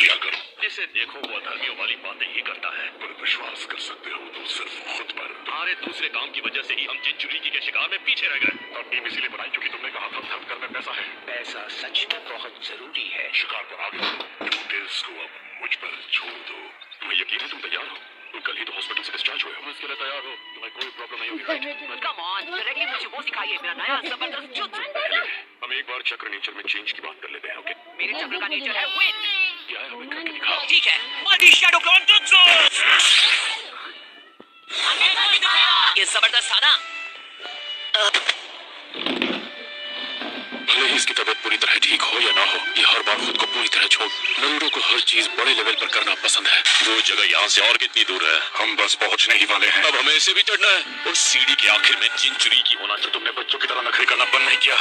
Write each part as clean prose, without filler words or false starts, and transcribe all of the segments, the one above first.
लिया करो। जिसे देखो वो धर्मियों वाली बातें ही करता है। पर विश्वास कर सकते हो तो सिर्फ खुद पर। तुम्हारे दूसरे काम की वजह से ही हम जिन चुरीकी के शिकार में पीछे रह गए। और टीम इसीलिए बनाई क्योंकि तुमने कहा था धर्म घर में पैसा है। पैसा सच में बहुत जरूरी है। शिकार पर आगे बढ़ो। डिटेल्स को अब मुझ पर छोड़ दो। तुम्हें यकीन है तुम तैयार हो? तुम कल ही तो हॉस्पिटल से डिस्चार्ज हुए हो। तुम इसके लिए तैयार हो? तुम्हें कोई प्रॉब्लम नहीं होगी? कम ऑन, डायरेक्टली मुझे वो सिखाइए, मेरा नया जबरदस्त जुत्सु। हम एक बार चक्र नेचर में चेंज की बात कर लेते हैं, ओके? मेरे चक्र का नेचर है विन। क्या है, हमें करके दिखाओ। ठीक है, मल्टी शैडो क्लोन जुत्सु। ये जबरदस्त था ना? भले ही इसकी तबीयत पूरी तरह ठीक हो या ना हो, ये हर बार खुद को पूरी तरह छोड़। नरूटो को हर चीज बड़े लेवल पर करना पसंद है। वो जगह यहाँ से और कितनी दूर है? हम बस पहुंचने ही वाले हैं। अब हमें इसे भी चढ़ना है और सीढ़ी के आखिर में जिन चुरीकी होना चाहिए। तुमने बच्चों की तरह नखरे करना बंद नहीं किया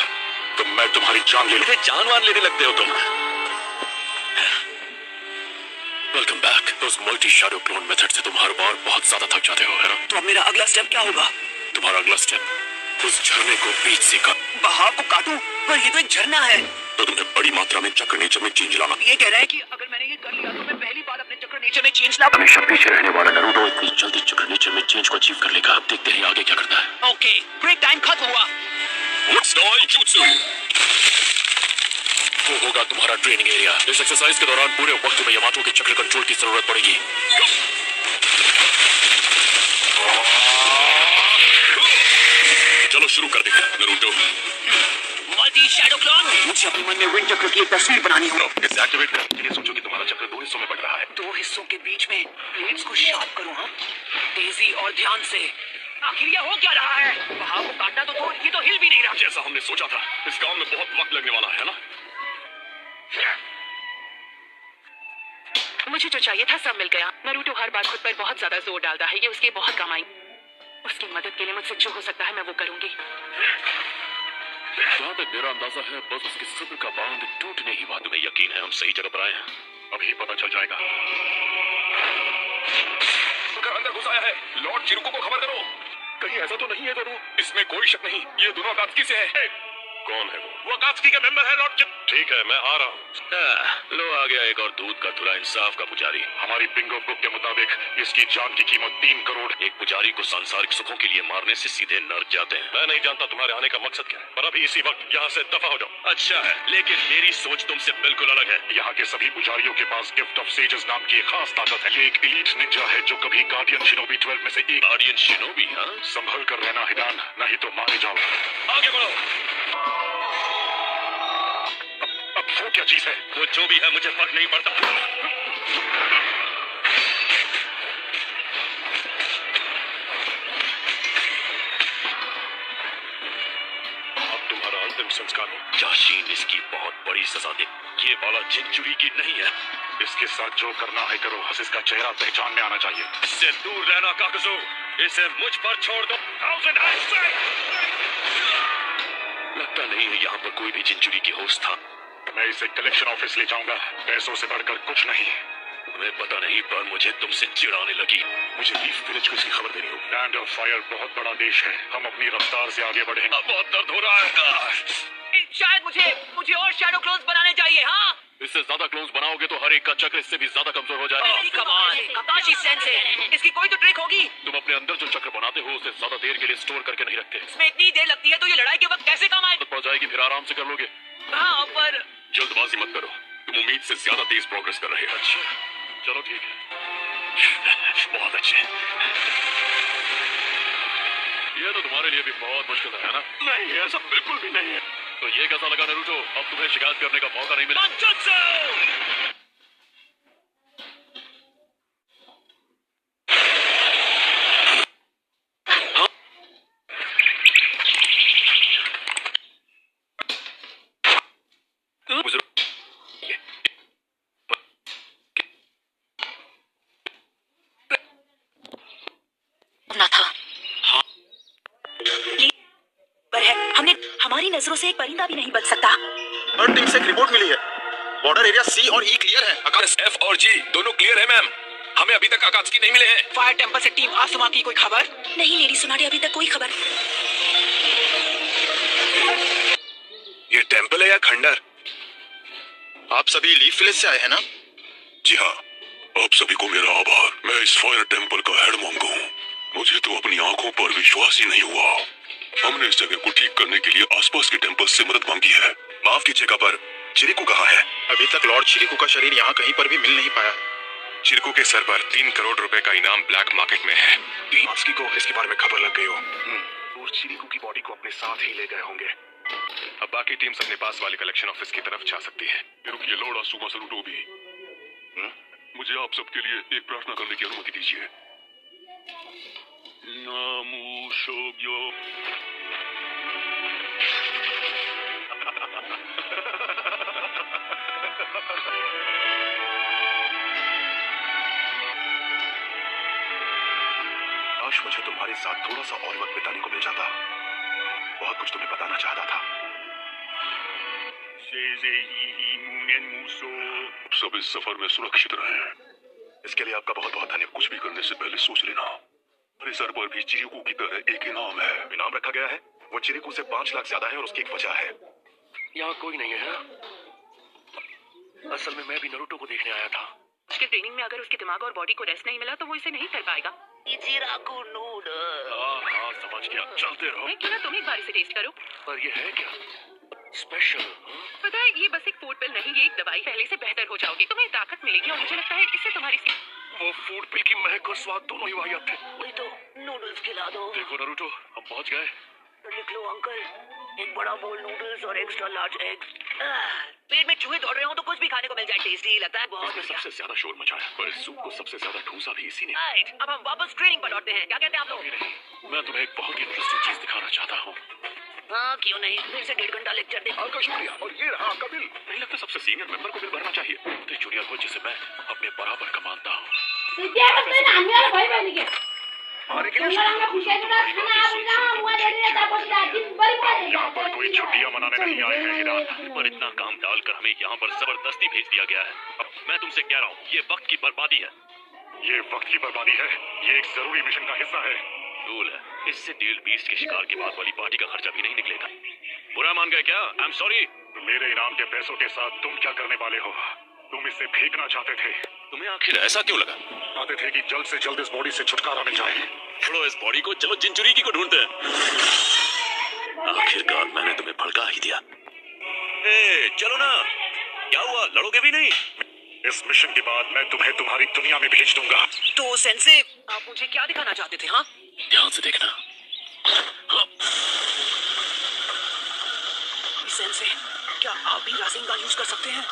तो मैं तुम्हारी जान ले लूं। जानवान लेने लगते हो तुम। Welcome back. उस मल्टी शैडो क्लोन मेथड से तुम हर बार बहुत ज्यादा थक जाते हो, है ना? तो अब मेरा अगला स्टेप क्या होगा? तुम्हारा अगला स्टेप उस झरने को बीच से काट। बहाव को काटूं? पर ये तो एक झरना है। तो तुम्हें बड़ी मात्रा में चक्र नेचर में चेंज लाना। ये कह रहे हैं कि अगर मैंने ये कर लिया तो मैं पहली बार अपने चक्र नेचर में चेंज ला। हमेशा पीछे रहने वाला नरूटो इतनी जल्दी चक्र नेचर में चेंज को अचीव कर लेगा। अब देखते हैं आगे क्या करता है। ओके, ब्रेक टाइम खत्म हुआ। स्टाइल जुत्सु वो होगा तुम्हारा ट्रेनिंग एरिया। इस एक्सरसाइज के दौरान पूरे वक्त में यामाटो के चक्र कंट्रोल की जरूरत पड़ेगी। चलो शुरू कर देते हैं नरूटो। Multi shadow clone. मुझे अपने मन में विंड चक्र की एक तस्वीर बनानी होगी। इसे एक्टिवेट करने के लिए सोचो कि तुम्हारा चक्र दो हिस्सों में बट रहा है। दो हिस्सों के बीच में ब्लेड्स को शार्प करूं। हाँ, तेजी और ध्यान से। आखिर ये हो क्या रहा है? बहाव को काटना तो दूर, ये तो हिल भी नहीं रहा। जैसा हमने सोचा था, इस काम में बहुत वक्त लगने वाला है ना? मुझे जो चाहिए था सब मिल गया। नरूटो हर बार खुद पर बहुत ज्यादा जोर डालता है, ये उसके बहुत काम आई। उसकी मदद के लिए मुझसे जो हो सकता है मैं वो करूंगी। जहाँ तक मेरा अंदाजा है बस उसके सब्र का बांध टूटने ही वाला। तुम्हें यकीन है हम सही जगह पर आए हैं? अभी पता चल जाएगा। अगर अंदर घुस आया है, लॉर्ड चिरुको को खबर करो। कहीं ऐसा तो नहीं है दोनों? इसमें कोई शक नहीं, ये दोनों अकात्सुकी से है। कौन है वो? वो अकात्सुकी के मेंबर है लॉर्ड चिप। ठीक है, मैं आ रहा हूँ। लो आ गया एक और दूध का धुला इंसाफ का पुजारी। हमारी बिंगो बुक के मुताबिक इसकी जान की कीमत 3 करोड़। एक पुजारी को सांसारिक सुखों के लिए मारने से सीधे नर्क जाते हैं। मैं नहीं जानता तुम्हारे आने का मकसद क्या है, पर अभी इसी वक्त यहाँ से दफा हो जाओ। अच्छा है, लेकिन मेरी सोच तुमसे बिल्कुल अलग है। यहाँ के सभी पुजारियों के पास गिफ्ट ऑफ सेजेस नाम की एक खास ताकत है। ये एक एलीट निंजा है जो कभी गार्डियन शिनोबी 12 में से एक। Guardian shinobi? हाँ, संभल कर रहना हिदान, नहीं तो मारे जाओ। आगे बढ़ो। अब वो क्या चीज है? वो जो भी है मुझे फर्क नहीं पड़ता। अब तुम्हारा अंतिम संस्कार हो। जाशीन इसकी बहुत बड़ी सजा दे। ये वाला जिन चुरीकी नहीं है। इसके साथ जो करना है करो, बस इसका चेहरा पहचान में आना चाहिए। इससे दूर रहना काकसो। इसे मुझ पर छोड़ दो। लगता नहीं है यहाँ पर कोई भी जिन चुरीकी होस्ट था। मैं इसे कलेक्शन ऑफिस ले जाऊंगा, पैसों से बढ़कर कुछ नहीं। तुम्हें पता नहीं, पर मुझे तुमसे चिढ़ाने लगी। मुझे लीफ विलेज को इसकी खबर देनी होगी। लैंड ऑफ फायर बहुत बड़ा देश है, हम अपनी रफ्तार से आगे बढ़ेंगे। बहुत दर्द हो रहा है। शायद मुझे और शैडो क्लोन्स बनाने चाहिए। हाँ, इससे ज्यादा क्लोन्स बनाओगे तो हर एक का चक्र इससे भी ज्यादा कमजोर हो जाएगा। कम ऑन, काकाशी सेंसे, इसकी कोई तो ट्रिक होगी। तुम अपने अंदर जो चक्र बनाते हो उसे ज्यादा देर के लिए स्टोर करके नहीं रखते। इसमें इतनी देर लगती है तो ये लड़ाई के वक्त कैसे काम आए? पड़ जाएगी, फिर आराम से कर लोगे। हाँ, पर जल्दबाजी मत करो, तुम उम्मीद से ज्यादा तेज प्रोग्रेस कर रहे हो। अच्छा, चलो ठीक है। बहुत अच्छे। ये तो तुम्हारे लिए भी बहुत मुश्किल है ना? नहीं, ऐसा बिल्कुल भी नहीं है। तो ये कैसा लगा नरूटो? अब तुम्हें शिकायत करने का मौका नहीं मिला। ना था। पर है, हमने हमारी नजरों से एक परिंदा भी नहीं बच सकता। टीम से एक रिपोर्ट मिली है, बॉर्डर एरिया सी और ई क्लियर है। आकाश एफ और जी दोनों क्लियर है मैम। हमें अभी तक आकाश की नहीं मिले हैं। फायर टेम्पल से टीम आसमा की कोई खबर? नहीं लेडी सोनाडी, अभी तक कोई खबर। ये टेम्पल है या खंडर? आप सभी लीफ विलेज से आए हैं ना? जी हाँ, आप सभी को मेरा आभार। मैं इस फायर टेंपल का हेड मांगू हूँ। मुझे तो अपनी आंखों पर विश्वास ही नहीं हुआ। हमने इस जगह को ठीक करने के लिए आसपास के टेंपल से मदद मांगी है। माफ कीजिएगा, पर चिरिकू कहाँ है? अभी तक लॉर्ड चिरिकू का शरीर यहाँ कहीं पर भी मिल नहीं पाया। चिरकू के सर पर 3 करोड़ रुपए का इनाम ब्लैक मार्केट में है। मास्की को इसके बारे में खबर लग गई हो। और चिरिकू की बॉडी को अपने साथ ही ले गए होंगे। अब बाकी टीम्स अपने पास वाले कलेक्शन ऑफिस की तरफ जा सकती है। रुकिए लॉर्ड आसुमा सलूटो भी, मुझे आप सबके लिए एक प्रार्थना करने की अनुमति दीजिए। नामू शोग्यो। काश मुझे तुम्हारे साथ थोड़ा सा और वक्त बिताने को मिल जाता। बहुत कुछ तुम्हें बताना चाहता था। सब इस सफर में सुरक्षित रहें। इसके लिए आपका बहुत बहुत धन्यवाद। कुछ भी करने से पहले सोच लेना। मेरे सर पर भी चिरिकू की तरह एक इनाम है। इनाम रखा गया है। वो चिरिकू से 5 लाख ज्यादा है और उसकी एक वजह है। यहाँ कोई नहीं है। असल में मैं भी नरूटो को देखने आया था। उसके ट्रेनिंग में अगर उसके दिमाग और बॉडी को रेस्ट नहीं मिला तो वो इसे नहीं कर पाएगा। चिराकू नूडल। हाँ समझ गया, चलते रहो। क्यों ना तुम एक बार इसे टेस्ट करो। पर ये है क्या स्पेशल? पता है ये बस एक फूड पिल नहीं, ये एक दवाई। पहले से बेहतर हो जाओगे, तुम्हें ताकत मिलेगी और मुझे लगता है इससे तुम्हारी वो फूड पिल की महक और स्वाद दोनों ही वाहियात थे। वही तो, नूडल्स खिला दो। देखो नरूटो, हम पहुंच गए। लिख लो अंकल, एक बड़ा बोल नूडल्स और एक्स्ट्रा लार्ज एग। पेट में चूहे दौड़ रहे हो तो कुछ भी खाने को मिल जाए। टेस्टी लगता है बहुत। इसने सबसे ज्यादा शोर मचाया, पर इस सूप को सबसे ज्यादा ठूसा भी इसी ने। राइट, अब हम वापस ट्रेनिंग पर लौटते हैं। क्या कहते हैं आप लोग? नहीं, मैं तुम्हें एक बहुत ही इंटरेस्टिंग चीज दिखाना चाहता हूँ। हाँ क्यों नहीं, फिर से 1.5 घंटा लेक्चर दे। आपका शुक्रिया। और ये रहा आपका बिल। नहीं लगता सबसे सीनियर मेंबर को बिल भरना चाहिए। तो जूनियर को जिसे मैं अपने बराबर का मानता हूँ। यहाँ पर कोई छुट्टियां मनाने नहीं आए हैं हिरान। पर इतना काम डालकर हमें यहाँ पर जबरदस्ती भेज दिया गया है। अब मैं तुमसे कह रहा हूँ, ये वक्त की बर्बादी है। ये वक्त की बर्बादी है। ये एक जरूरी मिशन का हिस्सा है। रूल है, इससे डेल बीस्ट के शिकार के बाद वाली पार्टी का खर्चा भी नहीं निकलेगा। बुरा मान गए क्या? I am sorry. मेरे इनाम के पैसों के साथ तुम क्या करने वाले हो? तुम इसे फेंकना चाहते थे। तुम्हें आखिर ऐसा क्यों लगा? चाहते थे कि जल्द से जल्द इस बॉडी से छुटकारा मिल जाए। छोड़ो इस बॉडी को, चलो चिंचुरीकी को ढूंढते हैं। आखिरकार मैंने तुम्हें भड़का ही दिया। ए, चलो ना। क्या हुआ, लड़ोगे भी नहीं? इस मिशन के बाद मैं तुम्हें तुम्हारी दुनिया में भेज दूंगा। तो सेंसे, आप मुझे क्या दिखाना चाहते थे? हाँ ध्यान से देखना। हाँ। सेंसे, क्या आप भी रासिंग गन यूज कर सकते हैं?